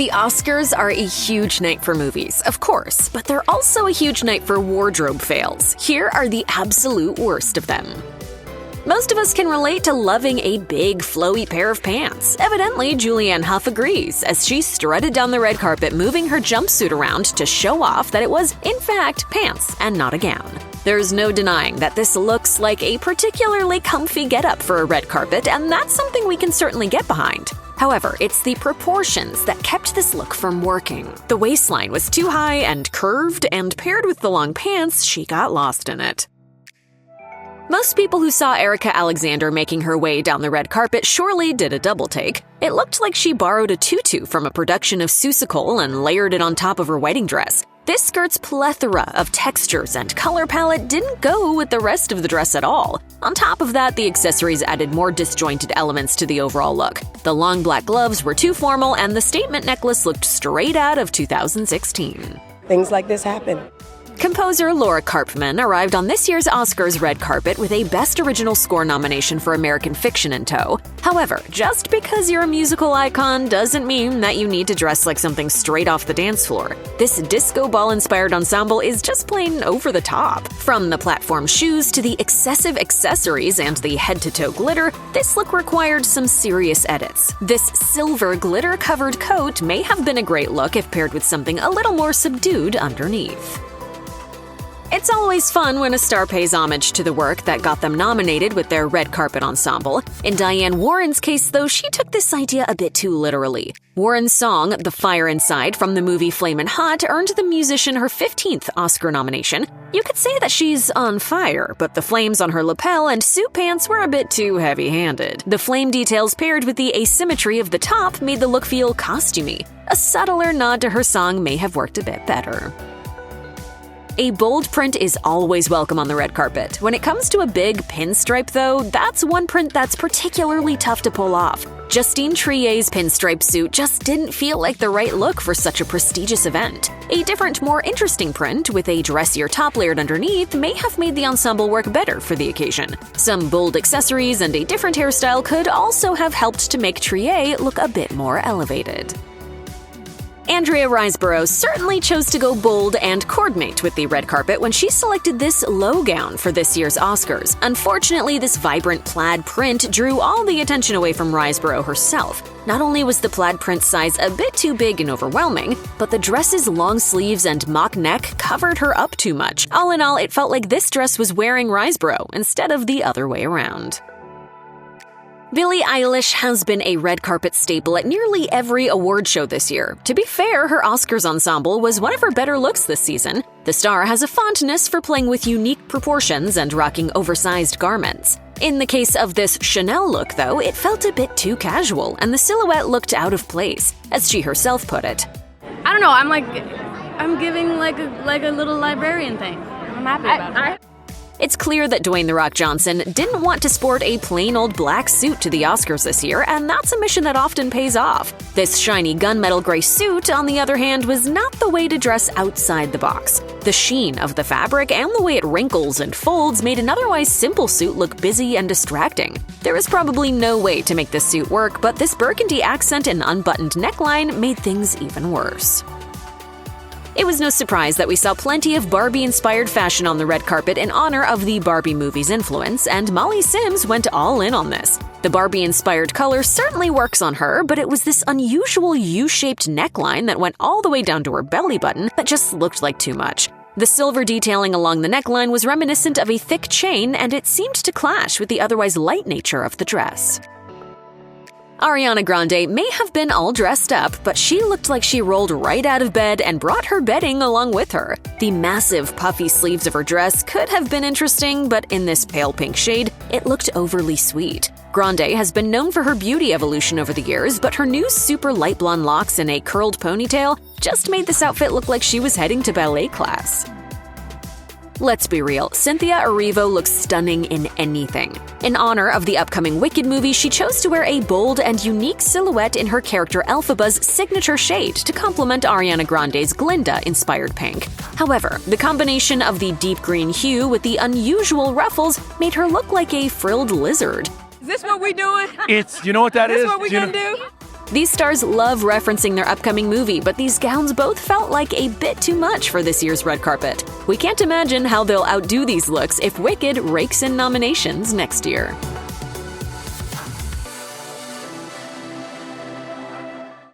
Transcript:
The Oscars are a huge night for movies, of course, but they're also a huge night for wardrobe fails. Here are the absolute worst of them. Most of us can relate to loving a big, flowy pair of pants. Evidently, Julianne Hough agrees, as she strutted down the red carpet moving her jumpsuit around to show off that it was, in fact, pants and not a gown. There's no denying that this looks like a particularly comfy getup for a red carpet, and that's something we can certainly get behind. However, it's the proportions that kept this look from working. The waistline was too high and curved, and paired with the long pants, she got lost in it. Most people who saw Erika Alexander making her way down the red carpet surely did a double take. It looked like she borrowed a tutu from a production of Seussical and layered it on top of her wedding dress. This skirt's plethora of textures and color palette didn't go with the rest of the dress at all. On top of that, the accessories added more disjointed elements to the overall look. The long black gloves were too formal, and the statement necklace looked straight out of 2016. Things like this happen. Composer Laura Karpman arrived on this year's Oscars red carpet with a Best Original Score nomination for American Fiction in tow. However, just because you're a musical icon doesn't mean that you need to dress like something straight off the dance floor. This disco ball-inspired ensemble is just plain over the top. From the platform shoes to the excessive accessories and the head-to-toe glitter, this look required some serious edits. This silver glitter-covered coat may have been a great look if paired with something a little more subdued underneath. It's always fun when a star pays homage to the work that got them nominated with their red carpet ensemble. In Diane Warren's case, though, she took this idea a bit too literally. Warren's song, The Fire Inside, from the movie Flamin' Hot, earned the musician her 15th Oscar nomination. You could say that she's on fire, but the flames on her lapel and suit pants were a bit too heavy-handed. The flame details paired with the asymmetry of the top made the look feel costumey. A subtler nod to her song may have worked a bit better. A bold print is always welcome on the red carpet. When it comes to a big pinstripe, though, that's one print that's particularly tough to pull off. Justine Triet's pinstripe suit just didn't feel like the right look for such a prestigious event. A different, more interesting print, with a dressier top layered underneath, may have made the ensemble work better for the occasion. Some bold accessories and a different hairstyle could also have helped to make Triet look a bit more elevated. Andrea Riseborough certainly chose to go bold and coordinate with the red carpet when she selected this low gown for this year's Oscars. Unfortunately, this vibrant plaid print drew all the attention away from Riseborough herself. Not only was the plaid print size a bit too big and overwhelming, but the dress's long sleeves and mock neck covered her up too much. All in all, it felt like this dress was wearing Riseborough instead of the other way around. Billie Eilish has been a red carpet staple at nearly every award show this year. To be fair, her Oscars ensemble was one of her better looks this season. The star has a fondness for playing with unique proportions and rocking oversized garments. In the case of this Chanel look, though, it felt a bit too casual, and the silhouette looked out of place, as she herself put it. I don't know, I'm giving like a little librarian thing. I'm happy about it. It's clear that Dwayne "The Rock" Johnson didn't want to sport a plain old black suit to the Oscars this year, and that's a mission that often pays off. This shiny gunmetal gray suit, on the other hand, was not the way to dress outside the box. The sheen of the fabric and the way it wrinkles and folds made an otherwise simple suit look busy and distracting. There was probably no way to make this suit work, but this burgundy accent and unbuttoned neckline made things even worse. It was no surprise that we saw plenty of Barbie-inspired fashion on the red carpet in honor of the Barbie movie's influence, and Molly Sims went all in on this. The Barbie-inspired color certainly works on her, but it was this unusual U-shaped neckline that went all the way down to her belly button that just looked like too much. The silver detailing along the neckline was reminiscent of a thick chain, and it seemed to clash with the otherwise light nature of the dress. Ariana Grande may have been all dressed up, but she looked like she rolled right out of bed and brought her bedding along with her. The massive, puffy sleeves of her dress could have been interesting, but in this pale pink shade, it looked overly sweet. Grande has been known for her beauty evolution over the years, but her new super light blonde locks and a curled ponytail just made this outfit look like she was heading to ballet class. Let's be real, Cynthia Erivo looks stunning in anything. In honor of the upcoming Wicked movie, she chose to wear a bold and unique silhouette in her character Elphaba's signature shade to complement Ariana Grande's Glinda-inspired pink. However, the combination of the deep green hue with the unusual ruffles made her look like a frilled lizard. Is this what we doing? You know what that is? Is this what we gonna do? These stars love referencing their upcoming movie, but these gowns both felt like a bit too much for this year's red carpet. We can't imagine how they'll outdo these looks if Wicked rakes in nominations next year.